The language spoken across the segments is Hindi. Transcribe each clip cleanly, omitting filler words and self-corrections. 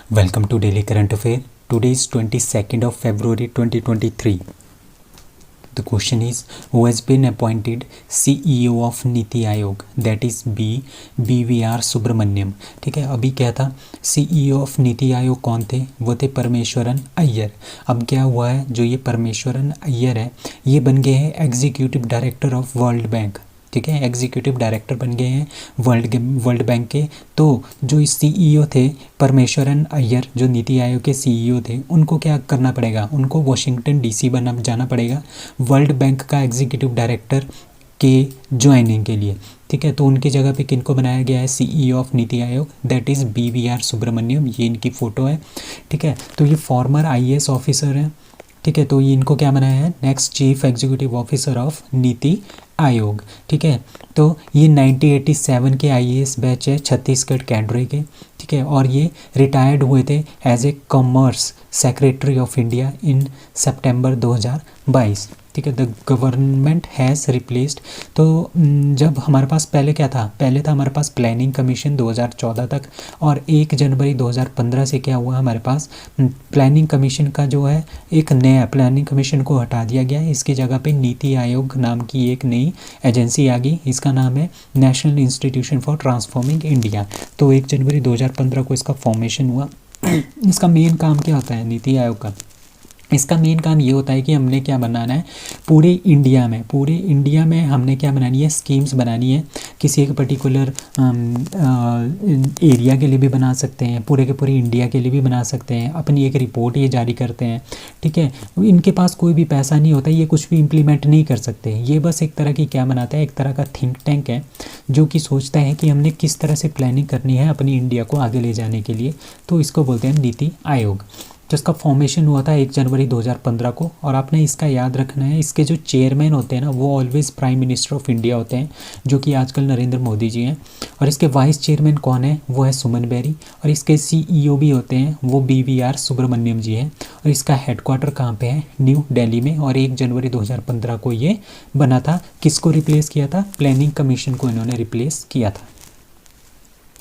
Welcome to Daily Current Affair. Today is 22nd of February 2023. The question is, who has been appointed CEO of NITI Aayog? That is BVR Subramaniam. ठीक है, अभी क्या था, CEO ऑफ नीति आयोग कौन थे? वो थे परमेश्वरन अय्यर. अब क्या हुआ है, जो ये परमेश्वरन अय्यर है ये बन गए हैं executive director of world bank. ठीक है, एग्जीक्यूटिव डायरेक्टर बन गए हैं वर्ल्ड बैंक के. तो जो सीईओ थे परमेश्वरन अय्यर, जो नीति आयोग के सीईओ थे, उनको क्या करना पड़ेगा? उनको वॉशिंगटन डीसी जाना पड़ेगा वर्ल्ड बैंक का एग्जीक्यूटिव डायरेक्टर के ज्वाइनिंग के लिए. ठीक है, तो उनकी जगह पे किनको बनाया गया है CEO of NITI Aayog? That is BVR Subrahmanyam. ये इनकी फ़ोटो है. ठीक है, तो ये फॉर्मर IAS ऑफिसर हैं. ठीक है, तो ये इनको क्या बनाया है? Next chief executive officer of NITI आयोग. ठीक है, तो ये 1987 के IAS बैच है छत्तीसगढ़ कैडरे के. ठीक है, और ये रिटायर्ड हुए थे as a commerce secretary of India in September 2022. ठीक है, द गवर्नमेंट हैज़ रिप्लेस्ड. तो जब हमारे पास पहले क्या था, पहले था हमारे पास प्लानिंग कमीशन 2014 तक, और 1 जनवरी 2015 से क्या हुआ हमारे पास, प्लानिंग कमीशन का जो है एक नया प्लानिंग कमीशन को हटा दिया गया है. इसकी जगह पे नीति आयोग नाम की एक नई एजेंसी आ गई. इसका नाम है national institution for transforming India. तो 1 जनवरी 2015 को इसका फॉर्मेशन हुआ. इसका मेन काम क्या होता है नीति आयोग का? इसका मेन काम ये होता है कि हमने क्या बनाना है, पूरे इंडिया में हमने क्या बनानी है, स्कीम्स बनानी है. किसी एक पर्टिकुलर एरिया के लिए भी बना सकते हैं, पूरे के पूरे इंडिया के लिए भी बना सकते हैं. अपनी एक रिपोर्ट ये जारी करते हैं. ठीक है, इनके पास कोई भी पैसा नहीं होता, ये कुछ भी इम्प्लीमेंट नहीं कर सकते. ये बस एक तरह की क्या बनाता है, एक तरह का थिंक टैंक है जो कि सोचता है कि हमने किस तरह से प्लानिंग करनी है अपनी इंडिया को आगे ले जाने के लिए. तो इसको बोलते हैं नीति आयोग. जिसका फॉर्मेशन हुआ था 1 जनवरी 2015 को. और आपने इसका याद रखना है, इसके जो चेयरमैन होते हैं ना, वो always prime minister of India होते हैं, जो कि आजकल नरेंद्र मोदी जी हैं. और इसके वाइस चेयरमैन कौन है? वो है सुमन बेरी. और इसके CEO भी होते हैं, वो BVR सुब्रमण्यम जी हैं. और इसका हेडक्वार्टर कहाँ पे है? न्यू दिल्ली में. और 1 जनवरी 2015 को ये बना था. किसको रिप्लेस किया था? प्लानिंग कमीशन को इन्होंने रिप्लेस किया था.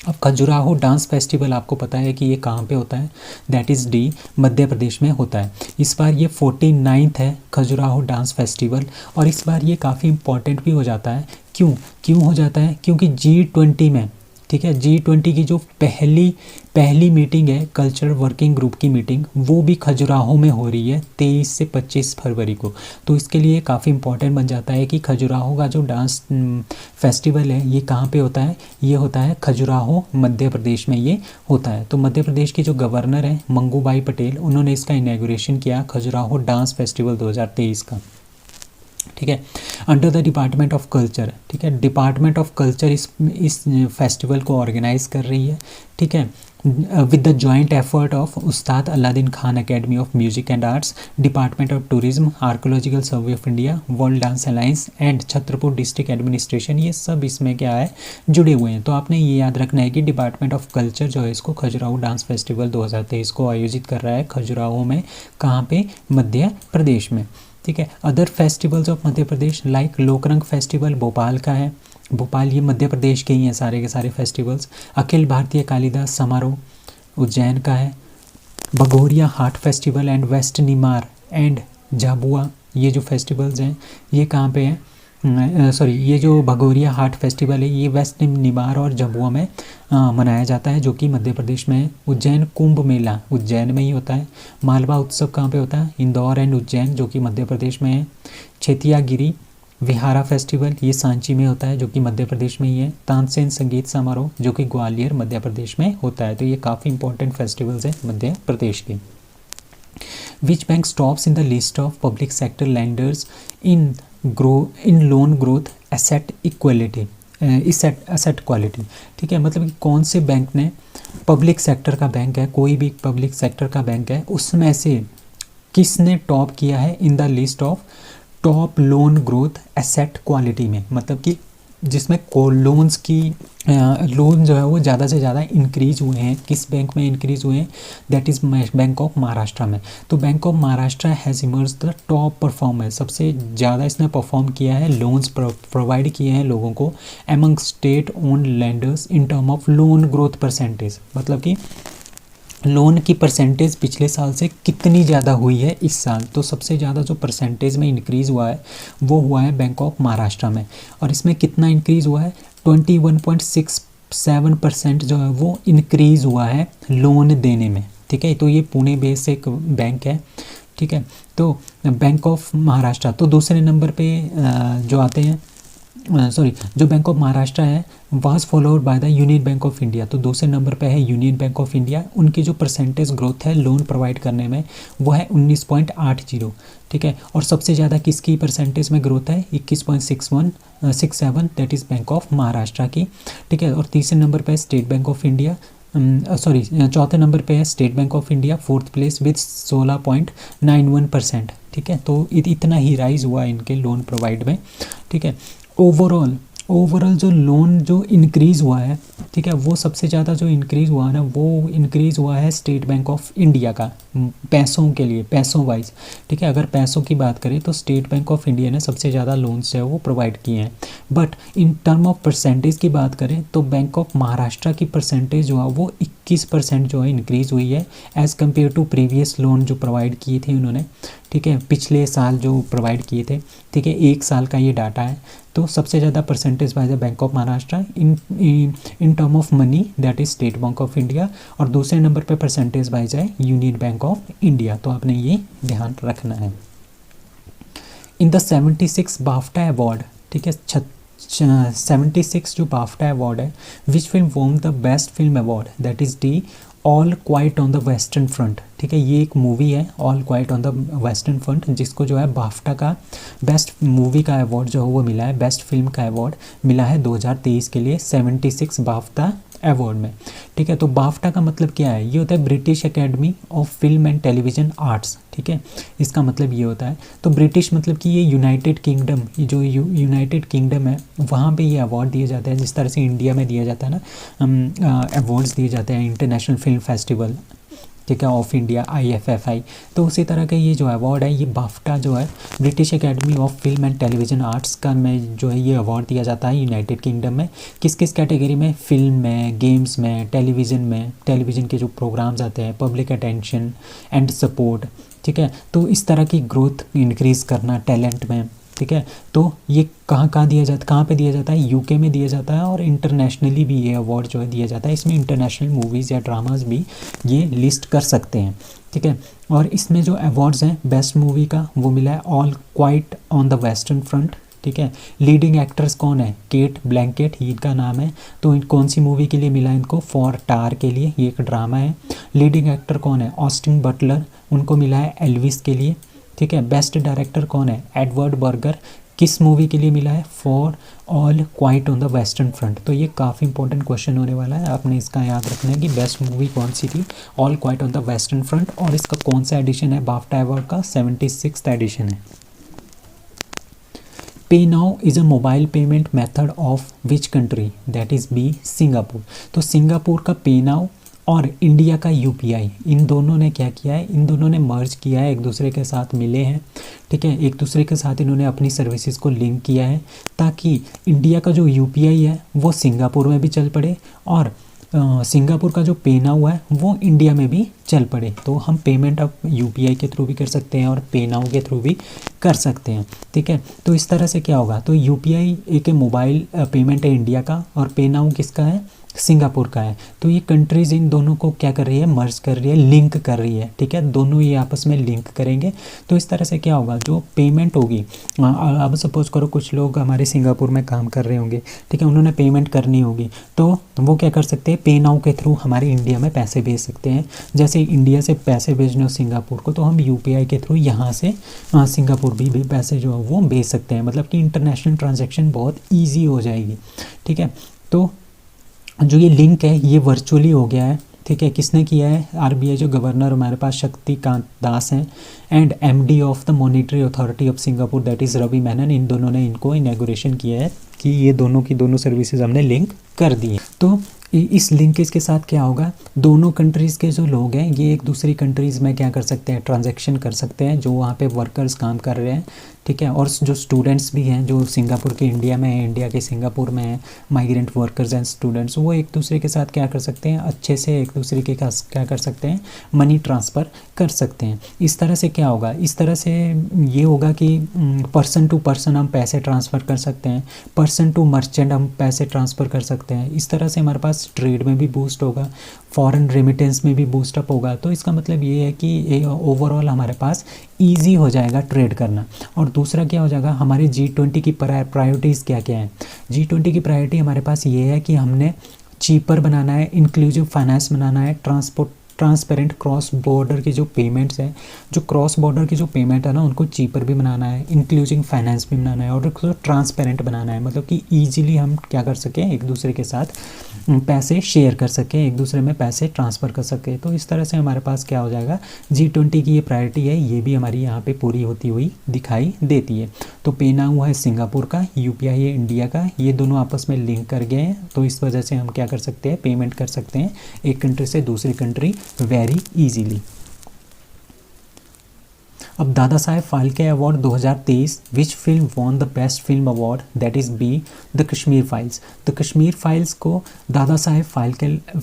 अब खजुराहो डांस फेस्टिवल आपको पता है कि ये कहाँ पे होता है? That is D, Madhya Pradesh में होता है. इस बार ये 49th है खजुराहो डांस फेस्टिवल. और इस बार ये काफ़ी इम्पॉर्टेंट भी हो जाता है. क्यों हो जाता है? क्योंकि G20 में, ठीक है, G20 की जो पहली मीटिंग है कल्चरल वर्किंग ग्रुप की मीटिंग, वो भी खजुराहो में हो रही है 23 से 25 फरवरी को. तो इसके लिए काफ़ी इम्पॉर्टेंट बन जाता है कि खजुराहो का जो डांस फेस्टिवल है ये कहाँ पे होता है? ये होता है खजुराहो, मध्य प्रदेश में ये होता है. तो मध्य प्रदेश की जो गवर्नर है मंगूबाई पटेल, उन्होंने इसका इनॉग्रेशन किया खजुराहो डांस फेस्टिवल 2023 का. ठीक है, under the department of culture. ठीक है, डिपार्टमेंट ऑफ कल्चर इस फेस्टिवल को ऑर्गेनाइज कर रही है. ठीक है, with the joint effort of Ustad Allauddin Khan academy of music and arts, department of tourism, archaeological survey of India, world dance alliance and Chhatarpur district administration. ये सब इसमें क्या है, जुड़े हुए हैं. तो आपने ये याद रखना है कि डिपार्टमेंट ऑफ कल्चर जो है इसको खजुराहो डांस फेस्टिवल 2023 को आयोजित कर रहा है खजुराहो में. कहाँ पे? मध्य प्रदेश में. ठीक है, other festivals of Madhya Pradesh like Lokrang festival Bhopal का है. भोपाल ये मध्य प्रदेश के ही हैं सारे के सारे फेस्टिवल्स. अखिल भारतीय कालिदास समारोह उज्जैन का है. Bhagoria Haat festival and west Nimar and Jhabua, ये जो फेस्टिवल्स हैं ये कहाँ पे हैं? ये जो भगोरिया हाट फेस्टिवल है ये वेस्ट निमार और झाबुआ में मनाया जाता है, जो कि मध्य प्रदेश में है. उज्जैन कुंभ मेला उज्जैन में ही होता है. मालवा उत्सव कहाँ पे होता है? इंदौर एंड उज्जैन, जो कि मध्य प्रदेश में है. छेतियागिरी विहारा फेस्टिवल ये सांची में होता है, जो कि मध्य प्रदेश में ही है. तानसेन संगीत समारोह जो कि ग्वालियर मध्य प्रदेश में होता है. तो ये काफ़ी इंपॉर्टेंट फेस्टिवल्स हैं मध्य प्रदेश के. Which bank stops in the list of public sector landers in loan growth asset equality asset quality. ठीक है, मतलब कि कौन से बैंक ने, पब्लिक सेक्टर का बैंक है, कोई भी पब्लिक सेक्टर का बैंक है, उसमें से किसने टॉप किया है in the list of top loan growth asset quality में? मतलब कि जिसमें लोन्स की लोन जो है वो ज़्यादा से ज़्यादा इंक्रीज़ हुए हैं. किस बैंक में इंक्रीज़ हुए हैं? That is bank of Maharashtra में. तो bank of Maharashtra has emerge the top performer. सबसे ज़्यादा इसने परफॉर्म किया है, लोन्स प्रोवाइड किए हैं लोगों को among state own landers in term of loan growth percentage. मतलब कि लोन की परसेंटेज पिछले साल से कितनी ज़्यादा हुई है इस साल। तो सबसे ज़्यादा जो परसेंटेज में इंक्रीज़ हुआ है वो हुआ है बैंक ऑफ महाराष्ट्र में, और इसमें कितना इंक्रीज़ हुआ है, 21.67% जो है वो इंक्रीज़ हुआ है लोन देने में। ठीक है, तो ये पुणे बेस एक बैंक है। ठीक है, तो बैंक ऑफ महाराष्ट्र। तो दूसरे नंबर पे जो आते हैं, सॉरी, जो बैंक ऑफ महाराष्ट्र है was followed by the union bank of India. तो दूसरे नंबर पे है यूनियन बैंक ऑफ इंडिया। उनकी जो परसेंटेज ग्रोथ है लोन प्रोवाइड करने में वो है 19.80। ठीक है, और सबसे ज़्यादा किसकी परसेंटेज में ग्रोथ है, 21.67, that is bank of Maharashtra की। ठीक है, और तीसरे नंबर पे state bank of India, sorry चौथे नंबर पे है state bank of India, fourth place with 16.91%। ठीक है, तो इतना ही राइज हुआ इनके लोन प्रोवाइड में। ठीक है, ओवरऑल जो लोन जो इंक्रीज़ हुआ है, ठीक है, वो सबसे ज़्यादा जो इंक्रीज़ हुआ है ना, वो इंक्रीज़ हुआ है स्टेट बैंक ऑफ इंडिया का, पैसों के लिए, पैसों वाइज। ठीक है, अगर पैसों की बात करें तो स्टेट बैंक ऑफ इंडिया ने सबसे ज़्यादा लोन्स है वो प्रोवाइड किए हैं। But in term of percentage की बात करें तो बैंक ऑफ महाराष्ट्र की परसेंटेज जो है वो 21% जो है इंक्रीज़ हुई है as compared to previous loan जो प्रोवाइड किए थे उन्होंने। ठीक है, पिछले साल जो प्रोवाइड किए थे। ठीक है, एक साल का ये डाटा है। तो सबसे ज़्यादा परसेंटेज वाइज है bank of Maharashtra in term of money, that is state bank of India, और दूसरे नंबर पे परसेंटेज वाइज है यूनियन बैंक ऑफ इंडिया। तो आपने ये ध्यान रखना है। इन द 76 बाफ्टा अवार्ड, ठीक है, 76 जो बाफ्टा अवार्ड है, विच film won the best film award, that is D all quite on the western front. ठीक है, ये एक मूवी है all quite on the western front, जिसको जो है बाफ्टा का बेस्ट मूवी का अवार्ड जो है वो मिला है, बेस्ट फिल्म का अवार्ड मिला है 2023 के लिए 76 बाफ्टा अवार्ड में। ठीक है, तो बाफ्टा का मतलब क्या है, ये होता है British academy of film and television arts. ठीक है, इसका मतलब ये होता है। तो ब्रिटिश मतलब कि ये यूनाइटेड किंगडम, जो यूनाइटेड किंगडम है वहाँ पे ये अवार्ड दिया जाता है, जिस तरह से इंडिया में दिया जाता है ना, अवार्ड्स दिए जाते हैं इंटरनेशनल फिल्म फेस्टिवल, ठीक है, ऑफ इंडिया, IFFI। तो उसी तरह का ये जो अवार्ड है, ये बाफ्टा जो है British academy of film and television arts का में जो है ये अवार्ड दिया जाता है यूनाइटेड किंगडम में। किस किस कैटेगरी में, फिल्म में, गेम्स में, टेलीविज़न में, टेलीविज़न के जो प्रोग्राम्स आते हैं, पब्लिक अटेंशन एंड सपोर्ट। ठीक है, तो इस तरह की ग्रोथ इंक्रीज़ करना टैलेंट में। ठीक है, तो ये कहाँ दिया जाता, कहाँ पे दिया जाता है, UK में दिया जाता है, और इंटरनेशनली भी ये अवार्ड जो है दिया जाता है। इसमें इंटरनेशनल मूवीज़ या ड्रामाज भी ये लिस्ट कर सकते हैं। ठीक है, और इसमें जो अवार्ड्स हैं बेस्ट मूवी का वो मिला है all quite on the western front. ठीक है, लीडिंग एक्टर्स कौन है, केट ब्लैंकेट, ये इनका नाम है। तो कौन सी मूवी के लिए मिला है इनको, फॉर टार के लिए, ये एक ड्रामा है। लीडिंग एक्टर कौन है, ऑस्टिन बटलर, उनको मिला है एल्विस के लिए। ठीक है, बेस्ट डायरेक्टर कौन है, एडवर्ड बर्गर, किस मूवी के लिए मिला है, for all quite on the western front. तो ये काफ़ी इंपॉर्टेंट क्वेश्चन होने वाला है, आपने इसका याद रखना है कि बेस्ट मूवी कौन सी थी, all quite on the western front, और इसका कौन सा एडिशन है बाफ्टा अवार्ड का, 76वां एडिशन है। Pay now is a mobile payment method of which country, that is B Singapore. तो सिंगापुर का पे नाउ और इंडिया का UPI, इन दोनों ने क्या किया है, इन दोनों ने मर्ज किया है, एक दूसरे के साथ मिले हैं। ठीक है, एक दूसरे के साथ इन्होंने अपनी सर्विसेज को लिंक किया है, ताकि इंडिया का जो UPI है वो सिंगापुर में भी चल पड़े, और सिंगापुर का जो पे नाउ है वो इंडिया में भी चल पड़े। तो हम पेमेंट अब UPI के थ्रू भी कर सकते हैं और पे नाउ के थ्रू भी कर सकते हैं। ठीक है, तो इस तरह से क्या होगा, तो UPI एक मोबाइल पेमेंट है इंडिया का, और पे नाउ किसका है, सिंगापुर का है। तो ये कंट्रीज़ इन दोनों को क्या कर रही है, मर्ज कर रही है, लिंक कर रही है। ठीक है, दोनों ये आपस में लिंक करेंगे, तो इस तरह से क्या होगा, जो पेमेंट होगी, अब सपोज करो कुछ लोग हमारे सिंगापुर में काम कर रहे होंगे, ठीक है, उन्होंने पेमेंट करनी होगी, तो वो क्या कर सकते हैं, पे नाउ के थ्रू हमारे इंडिया में पैसे भेज सकते हैं। जैसे इंडिया से पैसे भेजने हो सिंगापुर को, तो हम UPI के थ्रू यहाँ से सिंगापुर भी पैसे जो है वो भेज सकते हैं, मतलब कि इंटरनेशनल ट्रांजैक्शन बहुत ईजी हो जाएगी। ठीक है, तो जो ये लिंक है ये वर्चुअली हो गया है। ठीक है, किसने किया है, RBI जो गवर्नर हमारे पास शक्तिकांत दास हैं, and MD of the monetary authority of Singapore, that is Ravi Menon, इन दोनों ने इनको इनॉग्रेशन किया है कि ये दोनों की दोनों सर्विसेज हमने लिंक कर दी है। तो इस लिंकेज के साथ क्या होगा, दोनों कंट्रीज़ के जो लोग हैं ये एक दूसरी कंट्रीज़ में क्या कर सकते हैं, ट्रांजैक्शन कर सकते हैं, जो वहाँ पे वर्कर्स काम कर रहे हैं, ठीक है। और जो स्टूडेंट्स भी हैं जो सिंगापुर के इंडिया में हैं, इंडिया के सिंगापुर में हैं, माइग्रेंट वर्कर्स एंड स्टूडेंट्स, वो एक दूसरे के साथ क्या कर सकते हैं, अच्छे से एक दूसरे के क्या कर सकते हैं, मनी ट्रांसफ़र कर सकते हैं। इस तरह से क्या होगा, इस तरह से ये होगा कि पर्सन टू पर्सन हम पैसे ट्रांसफ़र कर सकते हैं, पर्सन टू मर्चेंट हम पैसे ट्रांसफ़र कर सकते हैं। इस तरह से हमारे पास ट्रेड में भी बूस्ट होगा, फॉरेन रेमिटेंस में भी बूस्टअप होगा। तो इसका मतलब ये है कि ओवरऑल हमारे पास ईजी हो जाएगा ट्रेड करना। और दूसरा क्या हो जाएगा, हमारे G20 की प्रायोरिटीज़ क्या क्या हैं। G20 की प्रायोरिटी हमारे पास ये है कि हमने चीपर बनाना है, इंक्लूसिव फाइनेंस बनाना है, ट्रांसपेरेंट क्रॉस बॉर्डर की जो पेमेंट्स हैं, जो क्रॉस बॉर्डर की जो पेमेंट है ना, उनको चीपर भी बनाना है, इंक्लूसिव फाइनेंस भी बनाना है, और उसको ट्रांसपेरेंट बनाना है, मतलब कि ईजिली हम क्या कर सकें, एक दूसरे के साथ पैसे शेयर कर सकें, एक दूसरे में पैसे ट्रांसफ़र कर सकें। तो इस तरह से हमारे पास क्या हो जाएगा, G20 की ये प्रायोरिटी है, ये भी हमारी यहाँ पे पूरी होती हुई दिखाई देती है। तो पेनांग है सिंगापुर का, UPI है इंडिया का, ये दोनों आपस में लिंक कर गए हैं। तो इस वजह से हम क्या कर सकते हैं, पेमेंट कर सकते हैं एक कंट्री से दूसरी कंट्री वेरी ईजीली। अब Dada Saheb Phalke award 2023, which film won the best film award, that is be the Kashmir files. The Kashmir files को दादा साहेब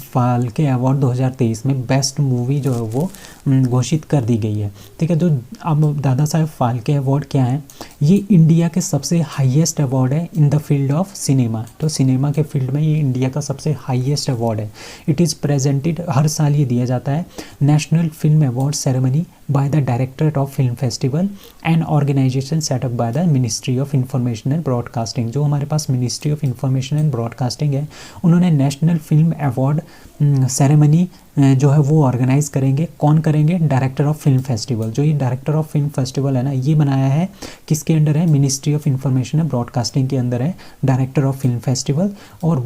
फाल्के अवार्ड 2023 में बेस्ट मूवी जो है वो घोषित कर दी गई है, ठीक है। जो अब दादा साहेब फाल्के अवार्ड क्या है, ये इंडिया के सबसे हाईएस्ट अवार्ड है in the field of cinema. तो सिनेमा के फील्ड में ये इंडिया का सबसे हाईएस्ट अवार्ड है। इट इज़ प्रेजेंटेड, हर साल ये दिया जाता है, national film award ceremony by the Directorate of Film Festival and organization set up by the Ministry of Information and Broadcasting। जो हमारे पास Ministry of Information and Broadcasting है, उन्होंने नेशनल फिल्म अवार्ड सेरेमनी जो है वो ऑर्गेनाइज़ करेंगे। कौन करेंगे, डायरेक्टर ऑफ फिल्म फेस्टिवल। जो ये डायरेक्टर ऑफ फिल्म फेस्टिवल है ना, ये बनाया है किसके अंडर है, ministry of information and broadcasting के अंदर है डायरेक्टर ऑफ फिल्म फेस्टिवल। और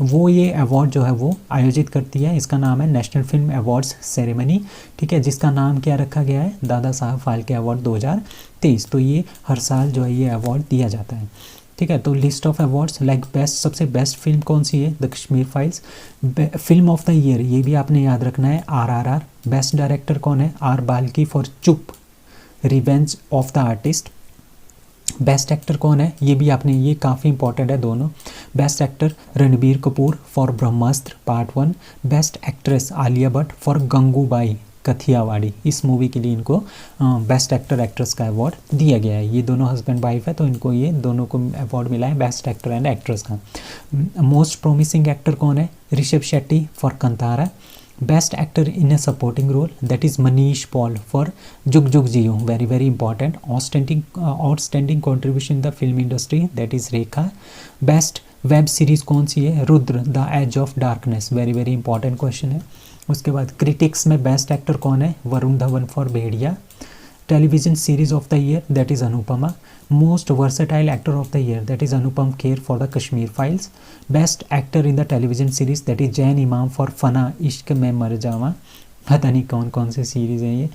वो ये अवार्ड जो है वो आयोजित करती है, इसका नाम है नेशनल फिल्म अवार्ड्स सेरेमनी, ठीक है, जिसका नाम क्या रखा गया है, दादा साहब फाल्के अवार्ड 2023। तो ये हर साल जो है ये अवार्ड दिया जाता है, ठीक है। तो list of awards like best, सबसे बेस्ट फिल्म कौन सी है, the Kashmir files. Film of the year, ये भी आपने याद रखना है, RRR। बेस्ट डायरेक्टर कौन है, R बाल्की फॉर चुप, revenge of the artist. Best actor कौन है, ये भी आपने, ये काफ़ी इंपॉर्टेंट है दोनों। Best actor Ranbir Kapoor for Brahmastra part 1। Best actress Alia Bhatt for Gangubai Kathiawadi. इस मूवी के लिए इनको बेस्ट एक्टर एक्ट्रेस का अवार्ड दिया गया है। ये दोनों हस्बैंड वाइफ है, तो इनको ये दोनों को अवार्ड मिला है बेस्ट एक्टर एंड एक्ट्रेस का। मोस्ट प्रोमिसिंग एक्टर कौन है, Rishab Shetty for Kantara. Best actor in a supporting role, that is Manish Paul for Jug Jugg Jeeyo, very very important. Outstanding contribution in the film industry, that is Rekha. Best web series कौन सी है, Rudra the age of darkness, very very important question है। उसके बाद क्रिटिक्स में बेस्ट एक्टर कौन है, Varun Dhawan for Bhediya. Television series of the year, that is Anupama. Most versatile actor of the year, that is Anupam Kher for the Kashmir files. Best actor in the television series, that is Jain इमाम फॉर फना इश्क में मर जावा। पता नहीं कौन कौन से सीरीज़ हैं ये।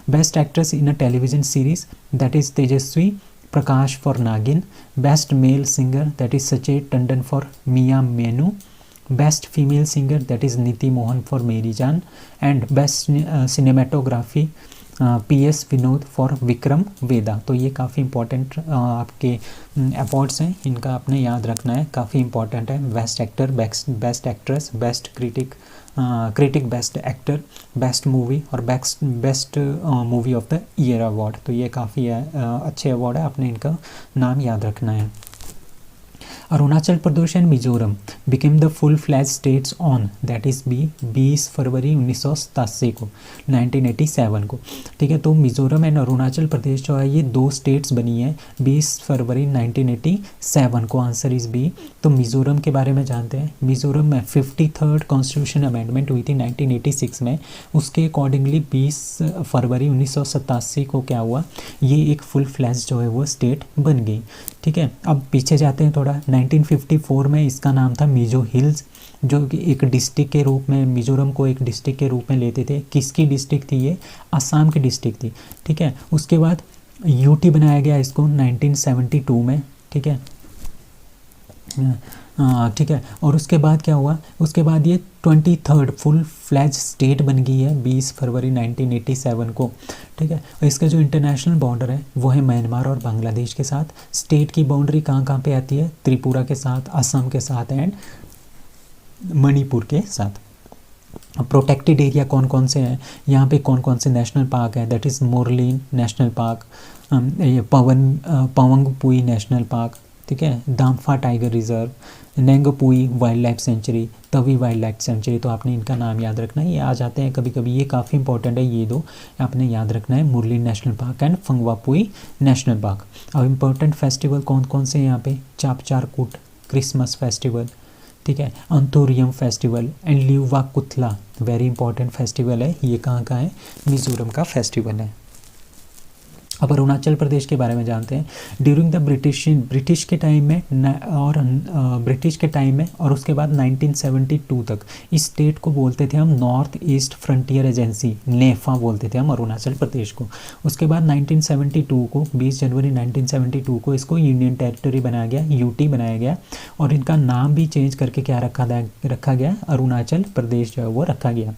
Best actress in a television series, that is Tejasswi Prakash for Naagin. Best male singer, that is Sachet Tandon for Maiyya Mainu. Best female singer, that is Neeti Mohan for Meri Jaan. And best cinematography PS Vinod for Vikram Vedha. तो ये काफ़ी इंपॉर्टेंट आपके अवार्ड्स हैं, इनका आपने याद रखना है, काफ़ी इंपॉर्टेंट है। Best actor, best actress, best critic, best actor, best movie और best movie of the year award. तो ये काफ़ी अच्छे अवार्ड है, आपने इनका नाम याद रखना है। Arunachal Pradesh and Mizoram became the full flag states on, that is 20 फरवरी 1987 को, 1987 को, ठीक है। तो मिजोरम एंड अरुणाचल प्रदेश जो है ये दो स्टेट्स बनी है 20 फरवरी 1987 को, आंसर इज़ बी। तो मिजोरम के बारे में जानते हैं। मिजोरम में 53rd कॉन्स्टिट्यूशन अमेंडमेंट हुई थी 1986 में, उसके अकॉर्डिंगली 20 फरवरी 1987 को क्या हुआ, ये एक फुल फ्लैज जो है वो स्टेट बन गई, ठीक है। अब पीछे जाते हैं थोड़ा, 1954 में इसका नाम था मिजो हिल्स, जो कि एक डिस्ट्रिक्ट के रूप में, मिजोरम को एक डिस्ट्रिक्ट के रूप में लेते थे। किसकी डिस्ट्रिक्ट थी ये, असम की डिस्ट्रिक्ट थी, ठीक है। उसके बाद UT बनाया गया इसको 1972 में, ठीक है। ठीक है। और उसके बाद क्या हुआ, उसके बाद ये 23rd फुल फ्लैज स्टेट बन गई है 20 फरवरी 1987 को, ठीक है। और इसका जो इंटरनेशनल बॉर्डर है वो है म्यांमार और बांग्लादेश के साथ। स्टेट की बाउंड्री कहाँ कहाँ पे आती है, त्रिपुरा के साथ, असम के साथ एंड मणिपुर के साथ। प्रोटेक्टेड एरिया कौन कौन से हैं, यहाँ पे कौन कौन से नेशनल पार्क है, that is Murlen national park, Phawngpui national park, ठीक है, Dampa tiger reserve, Ngengpui wildlife sanctuary, Tawi wildlife sanctuary. तो आपने इनका नाम याद रखना है, ये आ जाते हैं कभी कभी, ये काफ़ी इंपॉर्टेंट है, ये दो आपने याद रखना है, Murlen national park and Phawngpui national park. अब इंपॉर्टेंट फेस्टिवल कौन कौन से हैं यहाँ पे, चापचारकूट क्रिसमस फेस्टिवल, ठीक है, Anthurium festival and Lyuva Khutla very important festival है, ये कहाँ का है, मिजोरम का फेस्टिवल है। अब अरुणाचल प्रदेश के बारे में जानते हैं। ड्यूरिंग द ब्रिटिश के टाइम में और ब्रिटिश के टाइम में और उसके बाद 1972 तक इस स्टेट को बोलते थे हम नॉर्थ ईस्ट फ्रंटियर एजेंसी, नेफा बोलते थे हम अरुणाचल प्रदेश को। उसके बाद 1972 को 20 जनवरी 1972 को इसको यूनियन टेरिटरी बनाया गया, यूटी बनाया गया, और इनका नाम भी चेंज करके क्या रखा गया, अरुणाचल प्रदेश जो है वो रखा गया,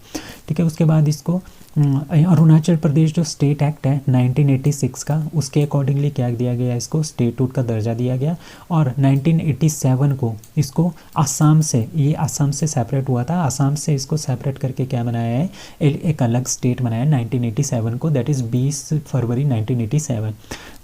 ठीक है। उसके बाद इसको अरुणाचल प्रदेश जो स्टेट एक्ट है 1986 का, उसके अकॉर्डिंगली क्या दिया गया, इसको स्टेटहुड का दर्जा दिया गया। और 1987 को इसको असम से, ये असम से सेपरेट हुआ था, असम से इसको सेपरेट करके क्या बनाया है, एक अलग स्टेट बनाया 1987 को, दैट इज़ 20 फरवरी 1987।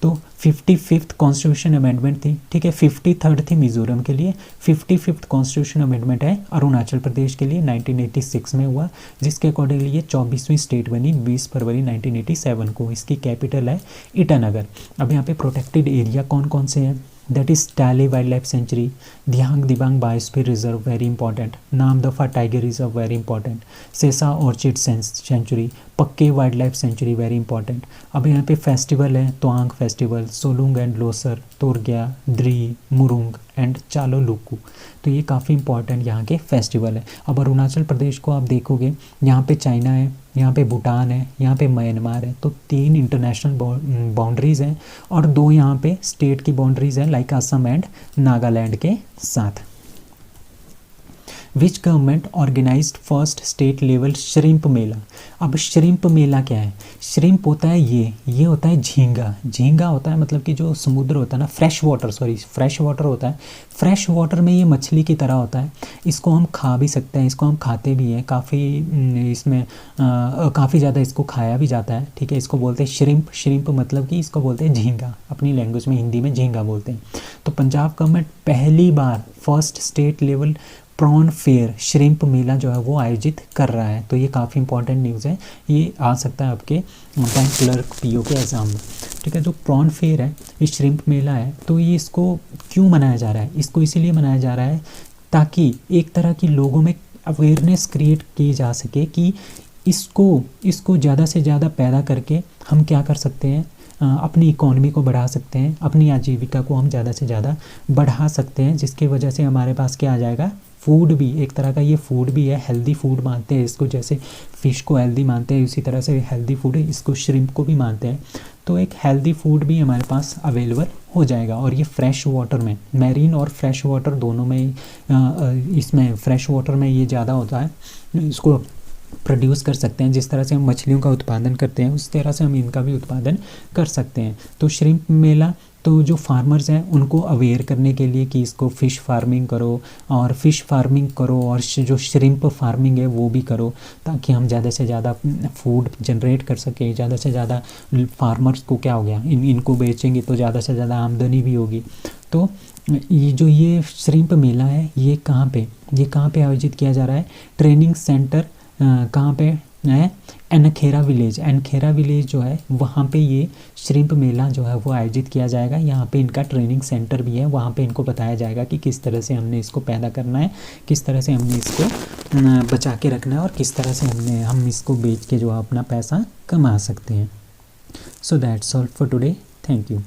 तो 55th कॉन्स्टिट्यूशन अमेंडमेंट थी, ठीक है, 53rd थी मिजोरम के लिए, 55th कॉन्स्टिट्यूशन अमेंडमेंट है अरुणाचल प्रदेश के लिए 1986 में हुआ, जिसके अकॉर्डिंगली ये 24वीं स्टेट बनी 20 फरवरी 1987 को। इसकी कैपिटल है ईटानगर। अब यहाँ पे प्रोटेक्टेड एरिया कौन कौन से हैं, that is Tale wildlife sanctuary, Dehang Debang biosphere reserve very important, Namdapha tiger reserve very important, Sessa orchid sanctuary, Pakke wildlife sanctuary very important. अब यहाँ पे फेस्टिवल है Tawang festival, Solung and Losar, Torgya, Dree, Murung and चालो लुकू। तो ये काफ़ी इंपॉर्टेंट यहाँ के फेस्टिवल है। अब अरुणाचल प्रदेश को आप देखोगे, यहाँ पे चाइना है, यहाँ पे भूटान है, यहाँ पे म्यांमार है, तो 3 इंटरनेशनल बाउंड्रीज़ हैं और 2 यहाँ पे स्टेट की बाउंड्रीज़ हैं लाइक असम एंड नागालैंड के साथ। Which government organised first state level shrimp mela. अब श्रिम्प मेला क्या है, श्रिम्प होता है ये होता है झींगा, झींगा होता है मतलब कि जो समुद्र होता है ना, फ्रेश वाटर होता है, फ्रेश वाटर में ये मछली की तरह होता है। इसको हम खा भी सकते हैं, इसको हम खाते भी हैं, काफ़ी इसमें काफ़ी ज़्यादा इसको खाया भी जाता है, ठीक है। इसको बोलते हैं श्रिम्प, श्रिम्प मतलब कि इसको बोलते हैं झींगा, अपनी लैंग्वेज में हिंदी में झींगा बोलते हैं। तो पंजाब गवर्नमेंट पहली बार first state level prawn fair shrimp mela जो है वो आयोजित कर रहा है। तो ये काफ़ी इंपॉर्टेंट न्यूज़ है, ये आ सकता है आपके बैंक क्लर्क पीओ के एग्ज़ाम में, ठीक है। जो प्रॉन फेयर है, ये श्रिम्प मेला है, तो ये इसको क्यों मनाया जा रहा है, इसको इसीलिए मनाया जा रहा है ताकि एक तरह की लोगों में अवेयरनेस क्रिएट की जा सके कि इसको ज़्यादा से ज़्यादा पैदा करके हम क्या कर सकते हैं, अपनी इकोनॉमी को बढ़ा सकते हैं, अपनी आजीविका को हम ज़्यादा से ज़्यादा बढ़ा सकते हैं, जिसकी वजह से हमारे पास क्या आ जाएगा, फूड भी एक तरह का ये फूड भी है, हेल्दी फूड मानते हैं इसको, जैसे फ़िश को हेल्दी मानते हैं उसी तरह से हेल्दी फूड इसको श्रिम्प को भी मानते हैं। तो एक हेल्दी फूड भी हमारे पास अवेलेबल हो जाएगा। और ये फ्रेश वाटर में, मैरीन और फ्रेश वाटर दोनों में, इसमें फ्रेश वाटर में ये ज़्यादा होता है, इसको प्रोड्यूस कर सकते हैं। जिस तरह से हम मछलियों का उत्पादन करते हैं उस तरह से हम इनका भी उत्पादन कर सकते हैं। तो श्रिम्प मेला तो जो फार्मर्स हैं उनको अवेयर करने के लिए कि इसको फ़िश फार्मिंग करो और जो श्रिम्प फार्मिंग है वो भी करो, ताकि हम ज़्यादा से ज़्यादा फूड जनरेट कर सकें, ज़्यादा से ज़्यादा फार्मर्स को क्या हो गया, इनको बेचेंगे तो ज़्यादा से ज़्यादा आमदनी भी होगी। तो ये श्रिम्प मेला है ये कहाँ पे आयोजित किया जा रहा है, ट्रेनिंग सेंटर कहाँ पे है, एनखेरा विलेज जो है वहाँ पे ये श्रिम्प मेला जो है वो आयोजित किया जाएगा। यहाँ पे इनका ट्रेनिंग सेंटर भी है, वहाँ पे इनको बताया जाएगा कि किस तरह से हमने इसको पैदा करना है, किस तरह से हमने इसको बचा के रखना है और किस तरह से हम इसको बेच के जो अपना पैसा कमा सकते हैं। So that's all for today, thank you.